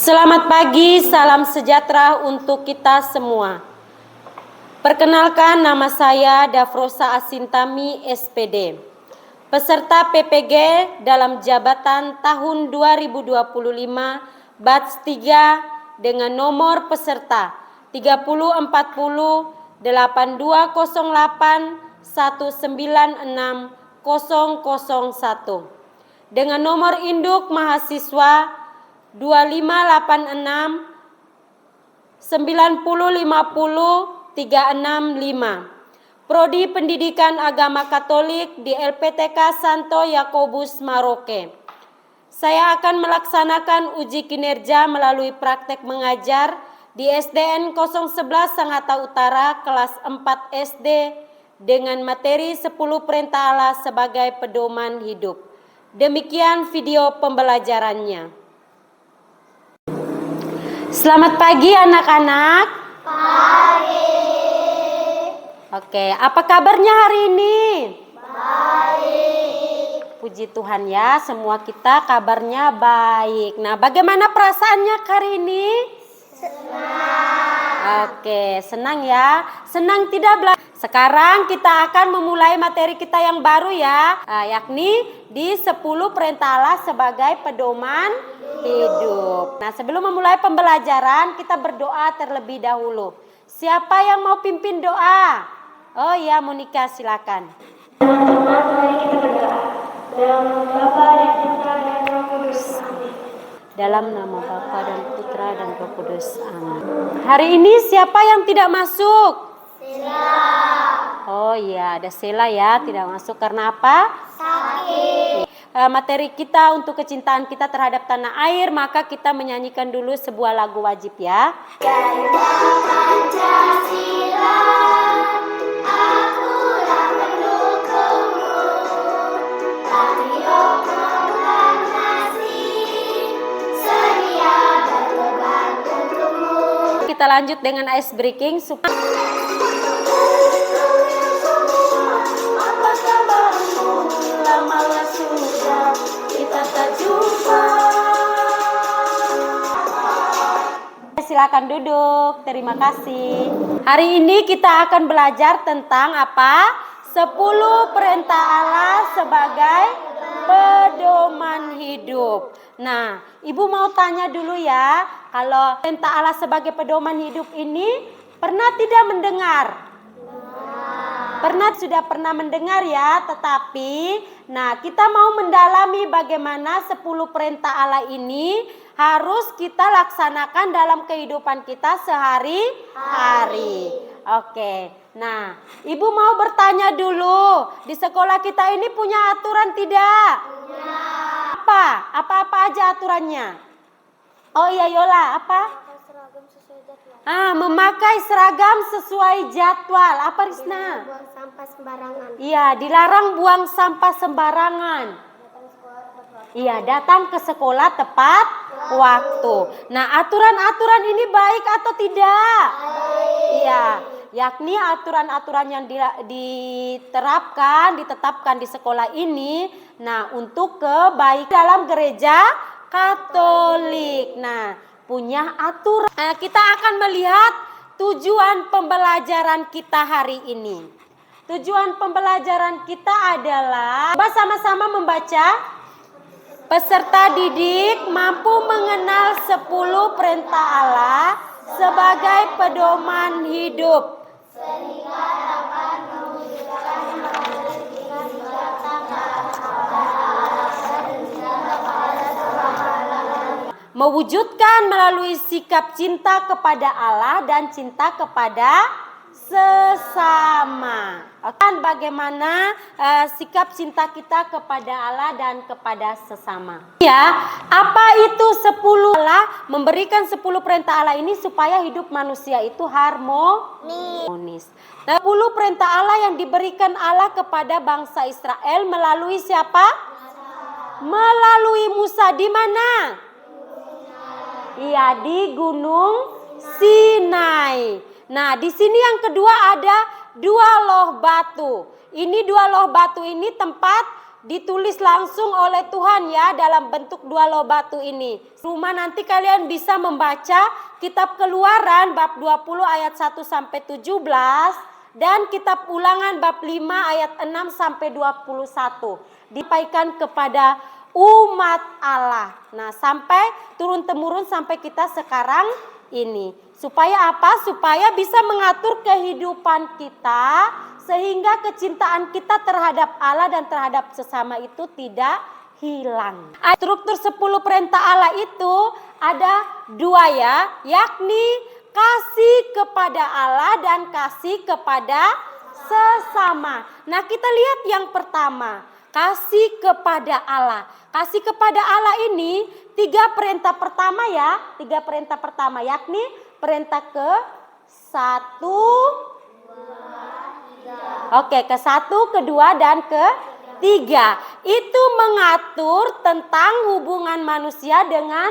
Selamat pagi, salam sejahtera untuk kita semua. Perkenalkan, nama saya Dafrosa Asintami, SPD. Peserta PPG dalam jabatan tahun 2025, batch 3 dengan nomor peserta 3040 8208 196 001 dengan nomor induk mahasiswa 2586 9050 365. Prodi Pendidikan Agama Katolik di LPTK Santo Yakobus Maroke. Saya akan melaksanakan uji kinerja melalui praktek mengajar di SDN 011 Sangatta Utara kelas 4 SD dengan materi 10 perintah Allah sebagai pedoman hidup. Demikian video pembelajarannya. Selamat pagi anak-anak. Pagi. Oke, apa kabarnya hari ini? Baik. Puji Tuhan ya, semua kita kabarnya baik. Nah, bagaimana perasaannya hari ini? Senang. Oke, senang ya. Senang tidak belajar. Sekarang kita akan memulai materi kita yang baru ya, yakni di 10 perintah Allah sebagai pedoman hidup. Nah, sebelum memulai pembelajaran, kita berdoa terlebih dahulu. Siapa yang mau pimpin doa? Oh ya, Monica, silakan. Mari kita berdoa. Dalam nama Bapa dan Putra dan Roh Kudus. Amin. Dalam nama Bapa dan Putra dan Roh Kudus. Amin. Hari ini siapa yang tidak masuk? Sela. Oh iya, ada Sela ya, tidak masuk karena apa? Sakit. Materi kita untuk kecintaan kita terhadap tanah air, maka kita menyanyikan dulu sebuah lagu wajib ya. Ganda Pancasila, akulah pendukungmu. Patriot proklamasi, sedia berkorban untukmu. Kita lanjut dengan ice breaking. Apa kabarmu? Lama sudah kita tak jumpa. Silakan duduk. Terima kasih. Hari ini kita akan belajar tentang apa? 10 perintah Allah sebagai pedoman hidup. Nah, Ibu mau tanya dulu ya, kalau perintah Allah sebagai pedoman hidup ini pernah tidak mendengar? Sudah pernah mendengar ya, tetapi nah kita mau mendalami bagaimana 10 perintah Allah ini harus kita laksanakan dalam kehidupan kita sehari-hari. Oke, nah Ibu mau bertanya dulu, di sekolah kita ini punya aturan tidak? Punya. Apa aja aturannya? Oh iya Yola, apa? Memakai seragam sesuai jadwal. Apa Risna? Buang sampah sembarangan. Iya, dilarang buang sampah sembarangan. Iya, datang ke sekolah tepat waktu. Nah, aturan-aturan ini baik atau tidak? Iya, yakni aturan-aturan yang ditetapkan di sekolah ini. Nah, untuk kebaikan dalam gereja Katolik. Nah, punya aturan. Kita akan melihat tujuan pembelajaran kita hari ini. Tujuan pembelajaran kita adalah sama-sama membaca. Peserta didik mampu mengenal 10 perintah Allah sebagai pedoman hidup. Sehingga dapat mewujudkan melalui sikap cinta kepada Allah dan cinta kepada sesama. Kan bagaimana sikap cinta kita kepada Allah dan kepada sesama. Ya, apa itu 10 Allah memberikan 10 perintah Allah ini supaya hidup manusia itu harmonis. 10 perintah Allah yang diberikan Allah kepada bangsa Israel melalui siapa? Melalui Musa. Di mana? Iya, di Gunung Sinai. Nah, di sini yang kedua ada 2 loh batu. Ini 2 loh batu ini tempat ditulis langsung oleh Tuhan ya dalam bentuk 2 loh batu ini. Rumah nanti kalian bisa membaca kitab Keluaran bab 20 ayat 1 sampai 17 dan kitab Ulangan bab 5 ayat 6 sampai 21. Disampaikan kepada umat Allah. Nah, sampai turun-temurun sampai kita sekarang ini. Supaya apa? Supaya bisa mengatur kehidupan kita sehingga kecintaan kita terhadap Allah dan terhadap sesama itu tidak hilang. Struktur 10 perintah Allah itu ada 2 ya, yakni kasih kepada Allah dan kasih kepada sesama. Nah, kita lihat yang pertama, kasih kepada Allah. Kasih kepada Allah ini 3 perintah pertama ya, 3 perintah pertama yakni perintah ke-1, 2, 3. Oke, ke-1, ke-2 dan ke-3. Itu mengatur tentang hubungan manusia dengan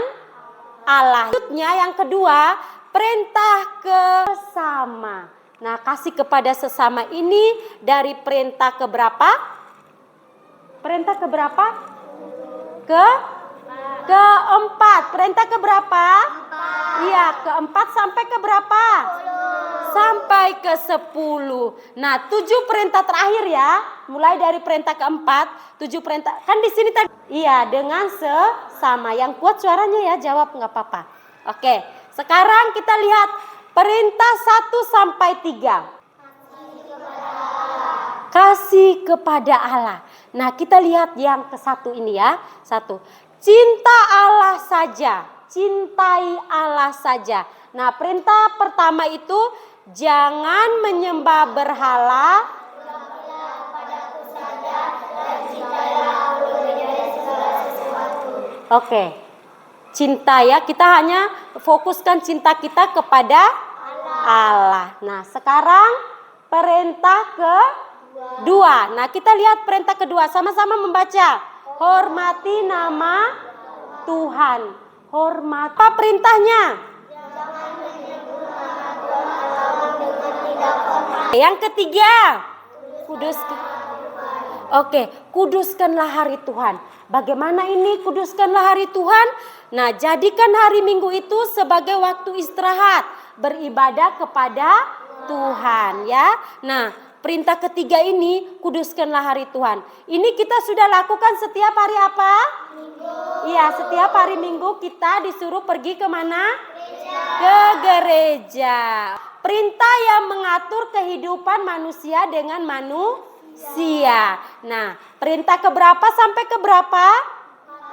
Allah. Selanjutnya yang kedua, perintah ke sesama. Nah, kasih kepada sesama ini dari perintah ke berapa? Perintah ke berapa? Keempat. Perintah ke berapa? Iya, keempat sampai ke berapa? Sampai ke 10. Nah, 7 perintah terakhir ya. Mulai dari perintah keempat, 7 perintah. Kan di sini tadi. Iya, dengan sesama. Yang kuat suaranya ya, jawab nggak apa-apa. Oke, sekarang kita lihat perintah 1 sampai 3. Kasih kepada Allah. Nah, kita lihat yang ke-1 ini ya. 1. Cinta Allah saja. Cintai Allah saja. Nah, perintah pertama itu jangan menyembah berhala. Oke. Cinta ya, kita hanya fokuskan cinta kita kepada Allah. Nah, sekarang perintah kedua. Nah, kita lihat perintah kedua, sama-sama membaca. Hormati nama Tuhan. Hormat. Apa perintahnya? Yang ketiga, kuduskanlah hari Tuhan. Bagaimana ini kuduskanlah hari Tuhan? Nah, jadikan hari Minggu itu sebagai waktu istirahat, beribadah kepada Tuhan ya. Nah, perintah ketiga ini kuduskanlah hari Tuhan. Ini kita sudah lakukan setiap hari apa? Minggu. Iya, setiap hari Minggu kita disuruh pergi kemana? Ke gereja. Perintah yang mengatur kehidupan manusia dengan manusia. Nah, perintah keberapa sampai keberapa?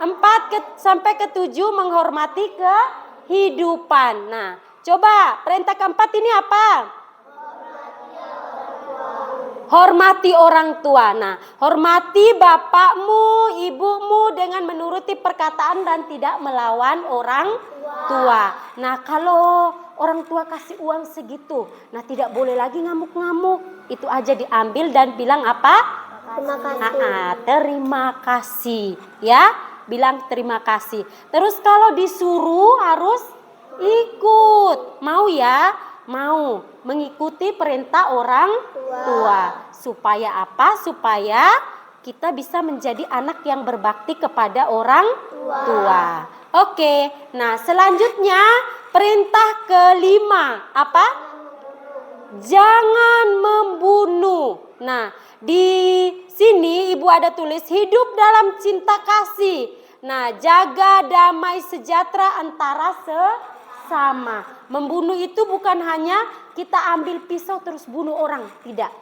4 sampai ke-7 menghormati kehidupan. Nah, coba perintah keempat ini apa? Hormati orang tua. Nah, hormati bapakmu, ibumu dengan menuruti perkataan dan tidak melawan orang tua. Nah, kalau orang tua kasih uang segitu, nah tidak boleh lagi ngamuk-ngamuk. Itu aja diambil dan bilang apa? Terima kasih. Terima kasih. Ya, bilang terima kasih. Terus kalau disuruh harus ikut. Mau ya? Mau mengikuti perintah orang tua. Supaya apa? Supaya kita bisa menjadi anak yang berbakti kepada orang tua. Oke, nah selanjutnya perintah kelima. Apa? Jangan membunuh. Nah, di sini ibu ada tulis hidup dalam cinta kasih. Nah, jaga damai sejahtera antara sesama. Membunuh itu bukan hanya kita ambil pisau terus bunuh orang, tidak.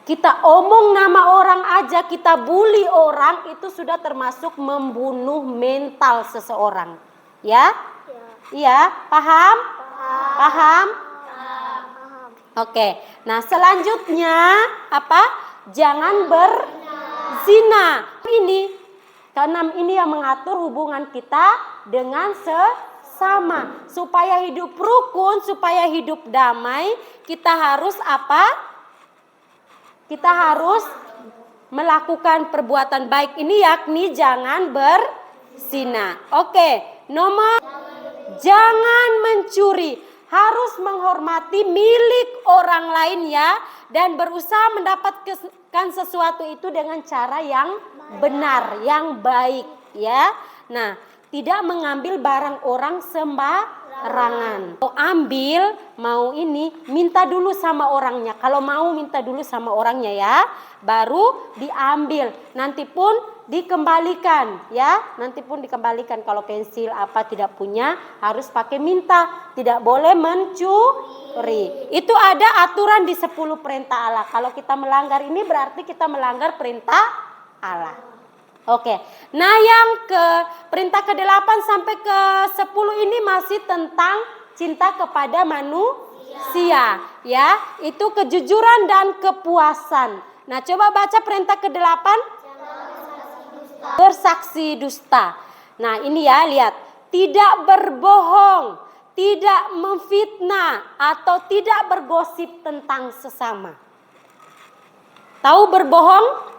Kita omong nama orang aja, kita bully orang, itu sudah termasuk membunuh mental seseorang. Ya? Iya, paham? Paham? Oke. Nah, selanjutnya apa? Jangan berzina. Ini keenam ini yang mengatur hubungan kita dengan sama. Supaya hidup rukun, supaya hidup damai, kita harus apa? Kita harus melakukan perbuatan baik ini, yakni jangan berzina. Oke, nomor jangan mencuri. Harus menghormati milik orang lain ya. dan berusaha mendapatkan sesuatu itu dengan cara yang benar, yang baik, ya. Nah, tidak mengambil barang orang sembarangan. Mau ambil, mau ini, minta dulu sama orangnya. Kalau mau minta dulu sama orangnya ya, baru diambil. Nanti pun dikembalikan ya. Nanti pun dikembalikan. Kalau pensil apa tidak punya, harus pakai minta. Tidak boleh mencuri. Itu ada aturan di 10 perintah Allah. Kalau kita melanggar ini berarti kita melanggar perintah Allah. Oke, nah yang perintah ke-8 sampai ke-10 ini masih tentang cinta kepada manusia, ya. Itu kejujuran dan kepuasan. Nah, coba baca perintah ke-8. Bersaksi dusta. Nah, ini ya, lihat. Tidak berbohong, tidak memfitnah, atau tidak bergosip tentang sesama. Tahu berbohong?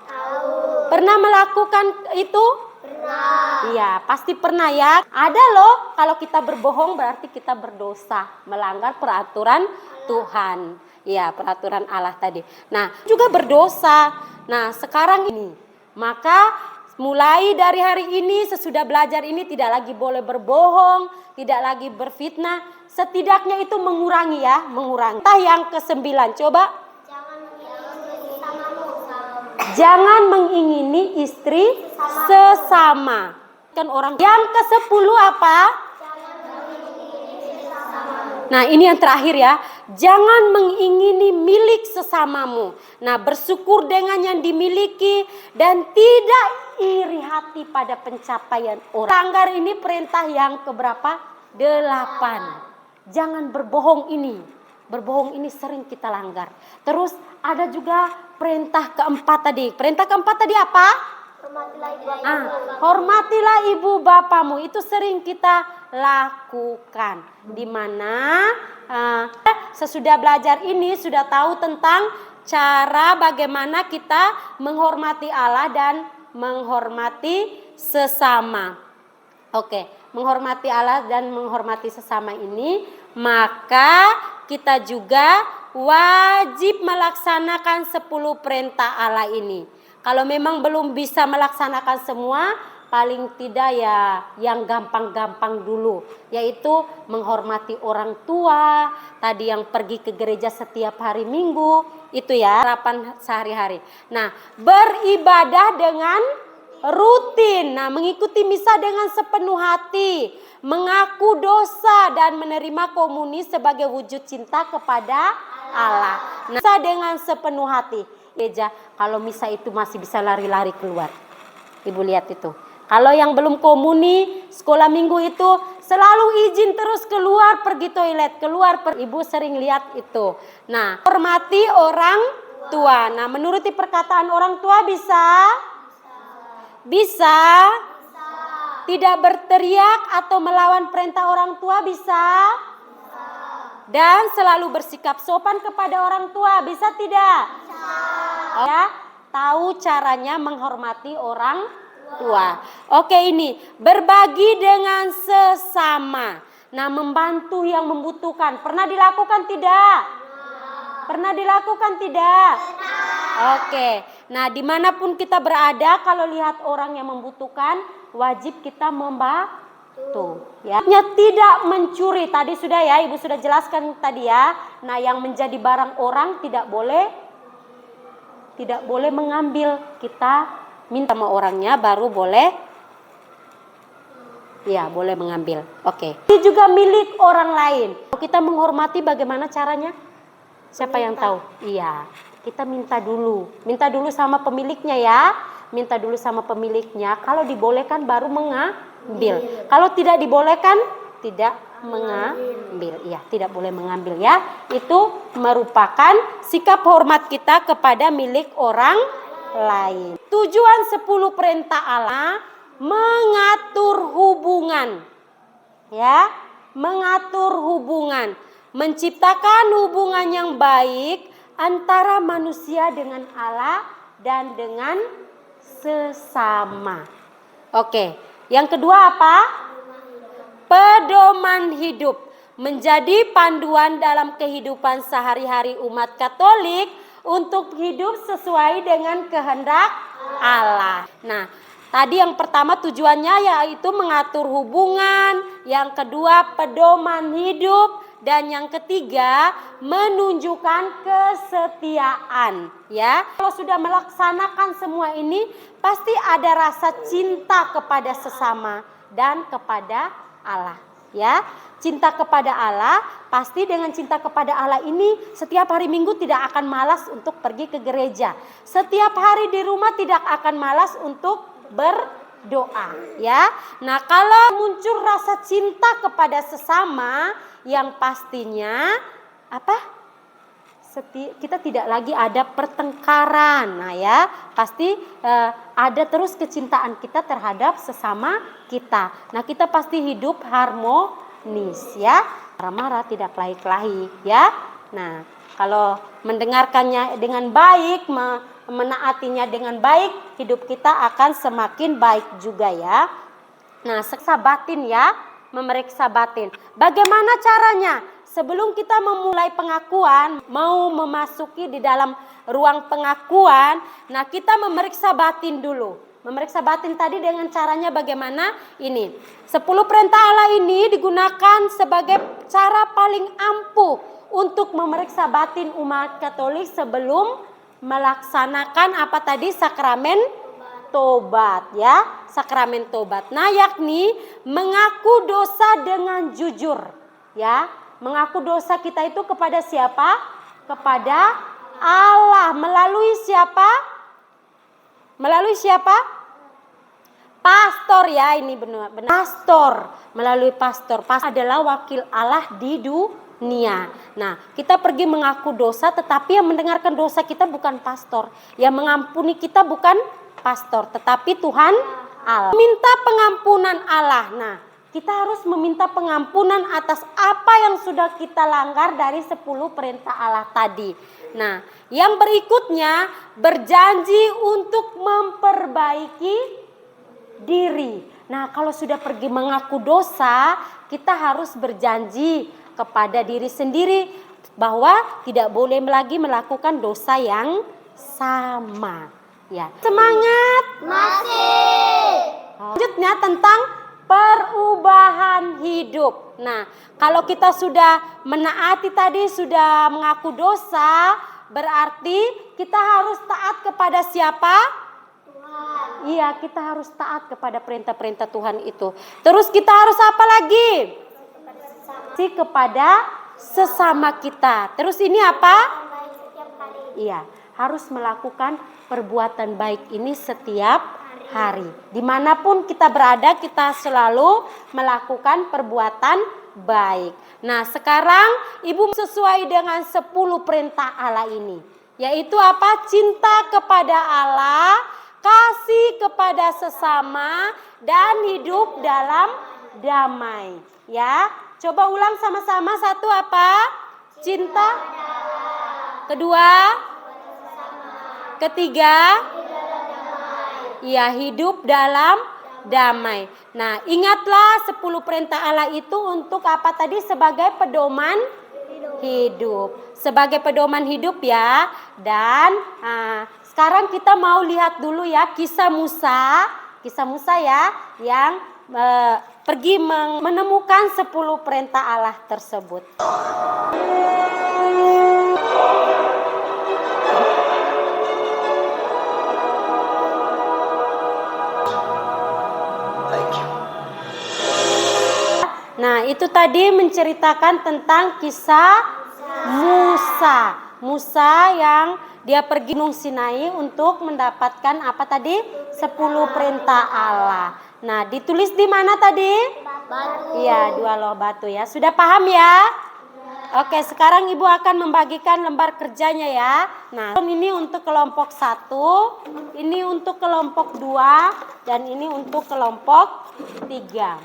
Pernah melakukan itu? Pernah. Iya, pasti pernah ya. Ada loh, kalau kita berbohong berarti kita berdosa, melanggar peraturan Tuhan. Iya, peraturan Allah tadi. Nah, juga berdosa. Nah, sekarang ini, maka mulai dari hari ini, sesudah belajar ini tidak lagi boleh berbohong, tidak lagi berfitnah. Setidaknya itu mengurangi ya, mengurangi. Entah yang ke-9, coba. Jangan mengingini istri sesama. Kan orang yang ke-10 apa? Nah, ini yang terakhir ya. Jangan mengingini milik sesamamu. Nah, bersyukur dengan yang dimiliki dan tidak iri hati pada pencapaian orang. Langgar ini perintah yang keberapa? 8. Jangan berbohong ini. Berbohong ini sering kita langgar. Terus ada juga perintah ke-4 tadi. Perintah ke-4 tadi apa? Hormatilah ibu bapamu. Itu sering kita lakukan. Dimana sesudah belajar ini sudah tahu tentang cara bagaimana kita menghormati Allah dan menghormati sesama. Oke, menghormati Allah dan menghormati sesama ini, maka kita juga wajib melaksanakan 10 perintah Allah ini. Kalau memang belum bisa melaksanakan semua, paling tidak ya yang gampang-gampang dulu, yaitu menghormati orang tua, tadi yang pergi ke gereja setiap hari Minggu, itu ya, harapan sehari-hari. Nah, beribadah dengan rutin, nah mengikuti misa dengan sepenuh hati, mengaku dosa dan menerima komuni sebagai wujud cinta kepada Allah. Nah, misa dengan sepenuh hati. Gereja kalau misa itu masih bisa lari-lari keluar. Ibu lihat itu. Kalau yang belum komuni, sekolah minggu itu selalu izin terus keluar pergi toilet, Ibu sering lihat itu. Nah, hormati orang tua. Nah, menuruti perkataan orang tua bisa? Bisa. Tidak berteriak atau melawan perintah orang tua bisa? Dan selalu bersikap sopan kepada orang tua bisa tidak? Bisa. Ya, tahu caranya menghormati orang tua. Oke, ini berbagi dengan sesama. Nah, membantu yang membutuhkan. Pernah dilakukan tidak? Pernah dilakukan tidak? Oke. Nah, dimanapun kita berada, kalau lihat orang yang membutuhkan, wajib kita membantu. Ya. Tidak mencuri. Tadi sudah ya, Ibu sudah jelaskan tadi ya. Nah, yang menjadi barang orang tidak boleh mengambil. Kita minta sama orangnya baru boleh. Ya, boleh mengambil. Oke. Ini juga milik orang lain. Kita menghormati bagaimana caranya? Siapa yang tahu? Iya. Kita minta dulu sama pemiliknya ya. Minta dulu sama pemiliknya. Kalau dibolehkan baru mengambil. Kalau tidak dibolehkan tidak mengambil. Iya, tidak boleh mengambil ya. Itu merupakan sikap hormat kita kepada milik orang lain. Tujuan 10 perintah Allah mengatur hubungan. Ya, mengatur hubungan, menciptakan hubungan yang baik antara manusia dengan Allah dan dengan sesama. Oke, yang kedua apa? Pedoman hidup. Menjadi panduan dalam kehidupan sehari-hari umat Katolik untuk hidup sesuai dengan kehendak Allah. Nah, tadi yang pertama tujuannya yaitu mengatur hubungan, yang kedua pedoman hidup, dan yang ketiga menunjukkan kesetiaan, ya. Kalau sudah melaksanakan semua ini, pasti ada rasa cinta kepada sesama dan kepada Allah, ya. Cinta kepada Allah, pasti dengan cinta kepada Allah ini setiap hari Minggu tidak akan malas untuk pergi ke gereja. Setiap hari di rumah tidak akan malas untuk berdoa, ya. Nah, kalau muncul rasa cinta kepada sesama, yang pastinya apa? Kita tidak lagi ada pertengkaran. Nah, ya, pasti ada terus kecintaan kita terhadap sesama kita. Nah, kita pasti hidup harmonis, ya. Marah-marah, tidak kelahi-kelahi, ya. Nah, kalau mendengarkannya dengan baik, menaatinya dengan baik, hidup kita akan semakin baik juga, ya. Nah, seksa batin, ya, memeriksa batin. Bagaimana caranya? Sebelum kita memulai pengakuan, mau memasuki di dalam ruang pengakuan, nah kita memeriksa batin dulu. Memeriksa batin tadi dengan caranya bagaimana? Ini, 10 perintah Allah ini digunakan sebagai cara paling ampuh untuk memeriksa batin umat Katolik sebelum melaksanakan apa tadi? Sakramen tobat, ya. Sakramen tobat. Nah, yakni mengaku dosa dengan jujur, ya. Mengaku dosa kita itu kepada siapa? Kepada Allah. Melalui siapa? Melalui siapa? Pastor, ya, ini benar. Pastor, melalui pastor. Pastor adalah wakil Allah di dunia. Nah, kita pergi mengaku dosa, tetapi yang mendengarkan dosa kita bukan pastor. Yang mengampuni kita bukan pastor, tetapi Tuhan Allah. Minta pengampunan Allah. Nah, kita harus meminta pengampunan atas apa yang sudah kita langgar dari 10 perintah Allah tadi. Nah, yang berikutnya berjanji untuk memperbaiki diri. Nah, kalau sudah pergi mengaku dosa, kita harus berjanji kepada diri sendiri bahwa tidak boleh lagi melakukan dosa yang sama. Ya, semangat. Masih. Selanjutnya tentang perubahan hidup. Nah, kalau kita sudah menaati tadi, sudah mengaku dosa, berarti kita harus taat kepada siapa? Tuhan. Iya, kita harus taat kepada perintah-perintah Tuhan itu. Terus kita harus apa lagi? Kepada sesama kita. Terus ini apa? Iya, harus melakukan perbuatan baik ini setiap hari. Dimanapun kita berada, kita selalu melakukan perbuatan baik. Nah, sekarang Ibu sesuai dengan 10 perintah Allah ini. Yaitu apa? Cinta kepada Allah, kasih kepada sesama, dan hidup dalam damai. Ya, coba ulang sama-sama. Satu apa? Cinta. Kedua. Ketiga. Ya, hidup dalam damai. Nah, ingatlah 10 perintah Allah itu untuk apa tadi? Sebagai pedoman hidup. Sebagai pedoman hidup, ya. Dan sekarang kita mau lihat dulu, ya, kisah Musa. Kisah Musa, ya, yang pergi menemukan 10 perintah Allah tersebut. Nah, itu tadi menceritakan tentang kisah Musa. Musa yang dia pergi Gunung Sinai untuk mendapatkan apa tadi? 10 perintah Allah. Nah, ditulis di mana tadi? Batu. Iya, 2 loh batu, ya. Sudah paham, ya? Oke, sekarang Ibu akan membagikan lembar kerjanya, ya. Nah, ini untuk kelompok 1, ini untuk kelompok 2, dan ini untuk kelompok 3.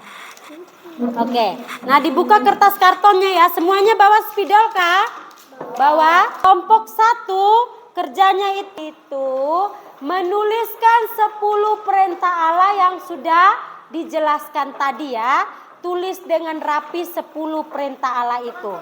Oke, nah dibuka kertas kartonnya, ya. Semuanya bawa spidol kah? Bawa. Kelompok 1 kerjanya itu menuliskan 10 perintah Allah yang sudah dijelaskan tadi, ya. Tulis dengan rapi 10 perintah Allah itu.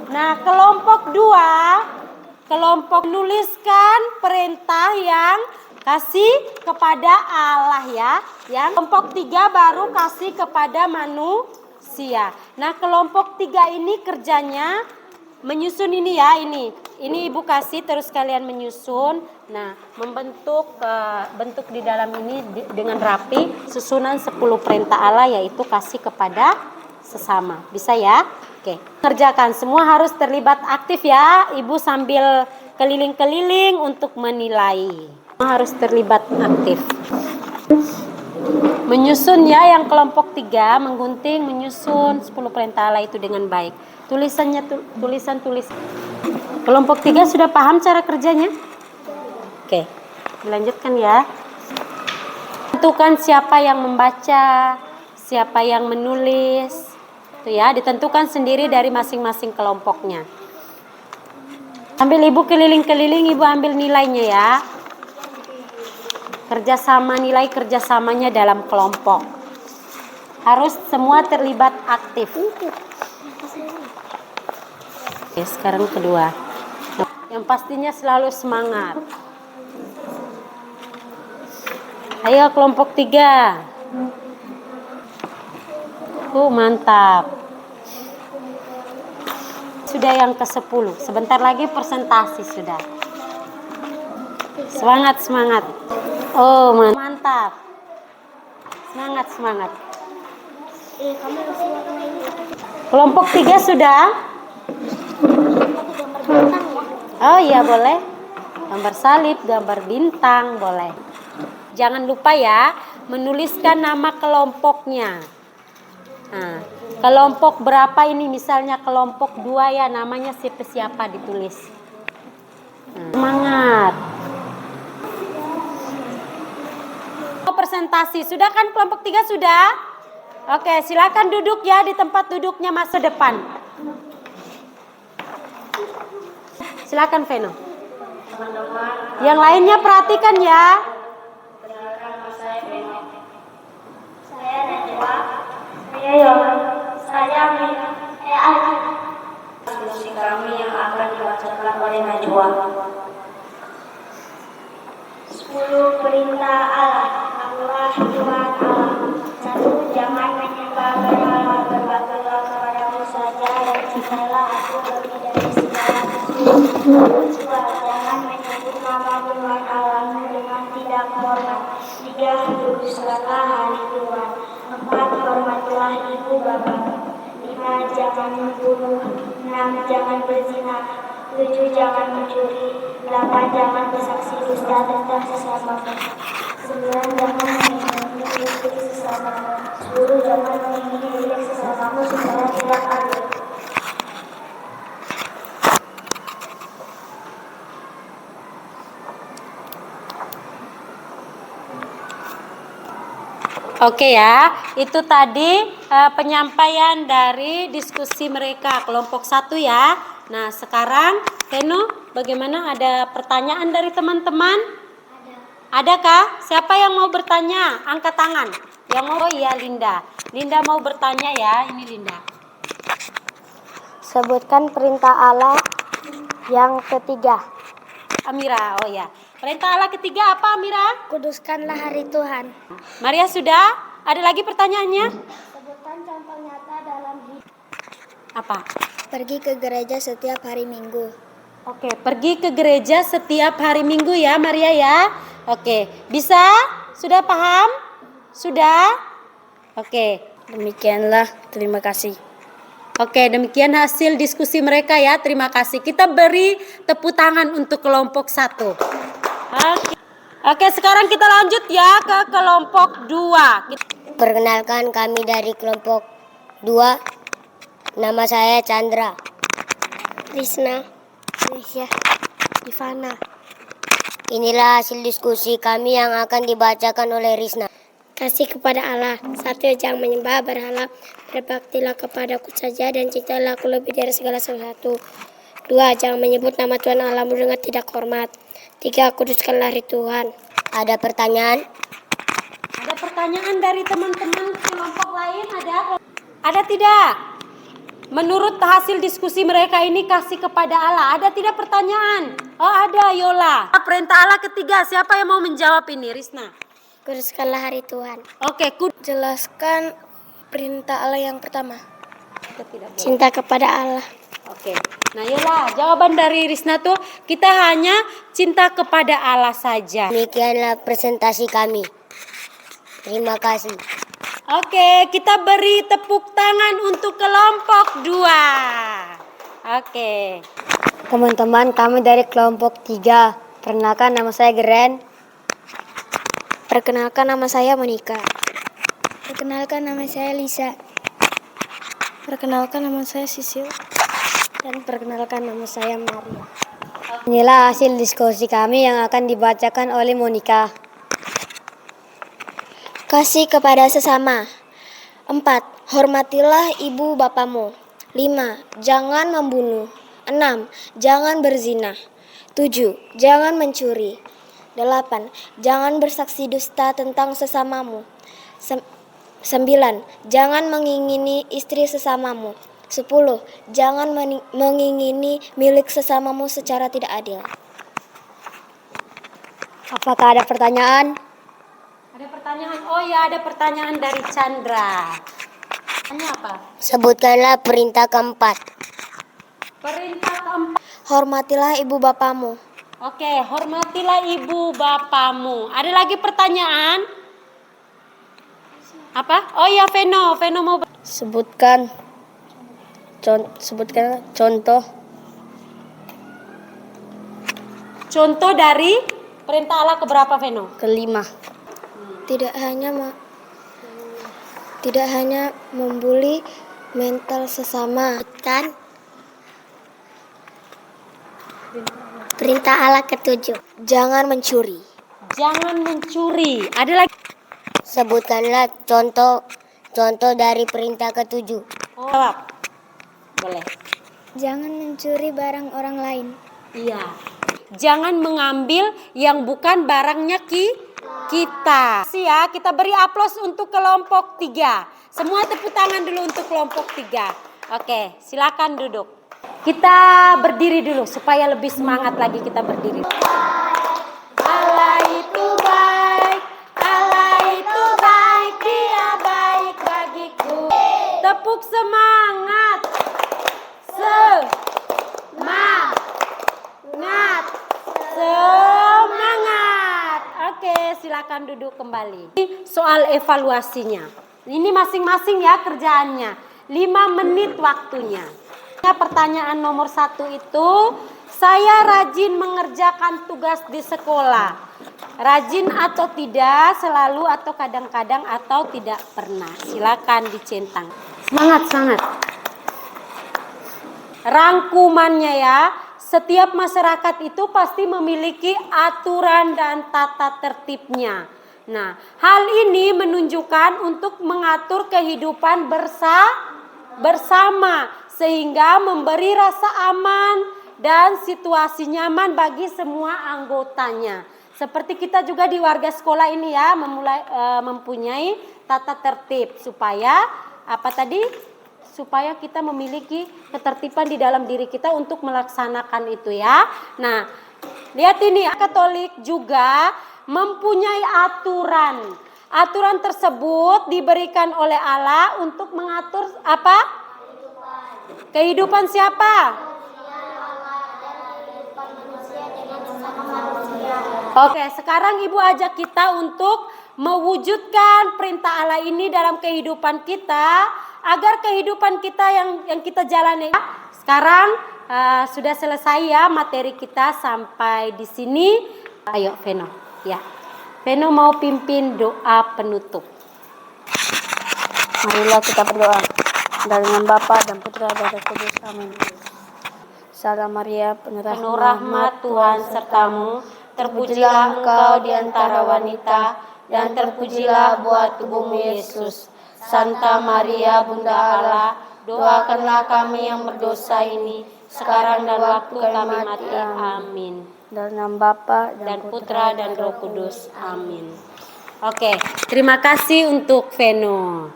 Nah, kelompok 2 kelompok nuliskan perintah yang kasih kepada Allah ya. Yang kelompok 3 baru kasih kepada manusia. Nah, kelompok 3 ini kerjanya menyusun ini ya, ini ibu kasih terus kalian menyusun. Nah, membentuk bentuk di dalam ini dengan rapi susunan 10 perintah Allah, yaitu kasih kepada sesama. Bisa ya? Oke, kerjakan, semua harus terlibat aktif ya. Ibu sambil keliling-keliling untuk menilai. Semua harus terlibat aktif. Menyusun ya, yang kelompok 3 menggunting, menyusun 10 perintah Allah itu dengan baik. Tulisannya tulisan. Kelompok 3 sudah paham cara kerjanya? Oke, dilanjutkan ya. Tentukan siapa yang membaca, siapa yang menulis. Itu ya, ditentukan sendiri dari masing-masing kelompoknya. Ambil ibu keliling-keliling, ibu ambil nilainya ya. Kerjasama, nilai kerjasamanya dalam kelompok. Harus semua terlibat aktif. Oke, sekarang kedua. Yang pastinya selalu semangat. Ayo kelompok 3. Mantap. Sudah yang ke-10. Sebentar lagi presentasi sudah. Semangat. Oh, mantap. Semangat. Kelompok 3 sudah? Oh iya, boleh. Gambar salib, gambar bintang, boleh. Jangan lupa ya, menuliskan nama kelompoknya. Nah, kelompok berapa ini? Misalnya kelompok 2 ya, namanya siapa ditulis. Semangat. Presentasi sudah kan, kelompok 3 sudah? Oke, silakan duduk ya di tempat duduknya, masuk depan. Silakan Veno. Yang lainnya perhatikan ya. Saya Najwa. Saya Yohan. Saya Ali. Diskusi kami yang akan dibacakan oleh Najwa. 10 perintah Allah. Allah Tuhan Allah. 1. Jangan menyembah berhala, berbaktilah kepadamu saja dan cintalah aku lebih dari segala sesuatu. 2. Jangan menyebut nama Tuhan Allahmu dengan tidak hormat. 3. Kuduskanlah hari Tuhan. 4. Hormatilah ibu bapa. 5. Jangan membunuh. 6. Jangan berzina. 7. Jangan mencuri. 8. Jangan bersaksi dusta tentang sesama. 9. Jangan mengingini milik sesama. 10. Jangan mengingini milik sesamamu supaya tidak adil. Oke ya, itu tadi penyampaian dari diskusi mereka kelompok 1 ya. Nah, sekarang Veno, bagaimana, ada pertanyaan dari teman-teman? Adakah? Siapa yang mau bertanya? Angkat tangan. Yang mau? Oh iya, Linda. Linda mau bertanya ya. Ini Linda. Sebutkan perintah Allah yang ketiga. Amira, oh ya. Perintah Allah ketiga apa, Amira? Kuduskanlah hari Tuhan. Maria sudah? Ada lagi pertanyaannya? Sebutkan contoh nyata dalam hidup. Apa? Pergi ke gereja setiap hari Minggu. Oke, pergi ke gereja setiap hari Minggu ya, Maria ya. Oke, bisa? Sudah paham? Sudah? Oke. Demikianlah, terima kasih. Oke, demikian hasil diskusi mereka ya. Terima kasih. Kita beri tepuk tangan untuk kelompok 1. Oke, sekarang kita lanjut ya ke kelompok 2. Perkenalkan, kami dari kelompok 2. Nama saya Chandra. Risna. Risya. Ivana. Inilah hasil diskusi kami yang akan dibacakan oleh Risna. Kasih kepada Allah. 1. Jangan menyembah berhala, berbaktilah kepadaku saja dan cintalah aku lebih dari segala sesuatu. 2. Jangan menyebut nama Tuhan Allahmu dengan tidak hormat. 3. Kuduskanlah hari Tuhan. Ada pertanyaan? Ada pertanyaan dari teman-teman kelompok lain? Ada tidak? menurut hasil diskusi mereka ini kasih kepada Allah. Ada tidak pertanyaan? Oh ada, Yola. Perintah Allah ketiga, siapa yang mau menjawab ini? Risna. Kuduskanlah hari Tuhan. Oke, Jelaskan perintah Allah yang pertama. kita tidak boleh. Cinta kepada Allah. Oke, nah Yola, jawaban dari Risna tuh kita hanya cinta kepada Allah saja. Demikianlah presentasi kami. Terima kasih. Oke, kita beri tepuk tangan untuk kelompok 2. Oke. Teman-teman, kami dari kelompok 3. Perkenalkan, nama saya Geren. Perkenalkan, nama saya Monika. Perkenalkan, nama saya Lisa. Perkenalkan, nama saya Sisil. Dan perkenalkan, nama saya Maria. Inilah hasil diskusi kami yang akan dibacakan oleh Monika. Kasih kepada sesama. 4. Hormatilah ibu bapamu. 5. Jangan membunuh. 6. Jangan berzina. 7. Jangan mencuri. 8. Jangan bersaksi dusta tentang sesamamu. 9. Jangan mengingini istri sesamamu. 10. Jangan mengingini milik sesamamu secara tidak adil. Apakah ada pertanyaan? Ada pertanyaan? Oh ya, ada pertanyaan dari Chandra. Tanya apa? Sebutkanlah perintah keempat. Perintah keempat. Hormatilah ibu bapamu. Oke, hormatilah ibu bapamu. Ada lagi pertanyaan? Apa? Oh ya, Veno mau Sebutkan contoh dari perintah Allah keberapa, Veno? kelima. Tidak hanya membuli mental sesama, kan? Perintah Allah ketujuh. Jangan mencuri. Jangan mencuri. Ada lagi? Sebutkanlah contoh dari perintah ketujuh. Oh, jawab. Boleh. Jangan mencuri barang orang lain. Iya. Jangan mengambil yang bukan barangnya kita. Ya, kita beri aplaus untuk kelompok 3. Semua tepuk tangan dulu untuk kelompok 3. Oke, silakan duduk. Kita berdiri dulu supaya lebih semangat lagi kita berdiri. Allah itu baik, Allah itu baik, Dia baik bagiku. Tepuk semangat. Semangat. Oke, silakan duduk kembali. Soal evaluasinya. Ini masing-masing ya kerjaannya. 5 menit waktunya. Pertanyaan nomor 1 itu, saya rajin mengerjakan tugas di sekolah. Rajin atau tidak, selalu atau kadang-kadang atau tidak pernah. Silakan dicentang. Semangat. Rangkumannya ya, setiap masyarakat itu pasti memiliki aturan dan tata tertibnya. Nah, hal ini menunjukkan untuk mengatur kehidupan bersama sehingga memberi rasa aman dan situasi nyaman bagi semua anggotanya. Seperti kita juga di warga sekolah ini ya, mempunyai tata tertib supaya supaya kita memiliki ketertiban di dalam diri kita untuk melaksanakan itu ya. Nah, lihat ini, Katolik juga mempunyai aturan. Aturan tersebut diberikan oleh Allah untuk mengatur apa? Kehidupan siapa? Oke, sekarang Ibu ajak kita untuk mewujudkan perintah Allah ini dalam kehidupan kita agar kehidupan kita yang kita jalani. Sekarang sudah selesai ya materi kita sampai di sini. Ayo Veno, ya. Veno mau pimpin doa penutup. Marilah kita berdoa. Dalam nama Bapa dan Putra dan Roh Kudus. Amin. Salam Maria, penuh rahmat Tuhan sertamu. Terpujilah engkau di antara wanita dan terpujilah buah tubuhmu Yesus. Santa Maria Bunda Allah, doakanlah kami yang berdosa ini sekarang dan waktu kami mati. Amin. Dalam nama Bapa dan Putra dan Roh Kudus. Amin. Oke, terima kasih untuk Veno.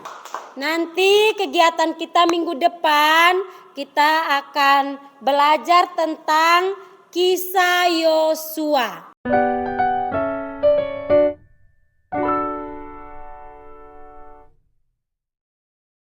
Nanti kegiatan kita minggu depan kita akan belajar tentang kisah Yosua.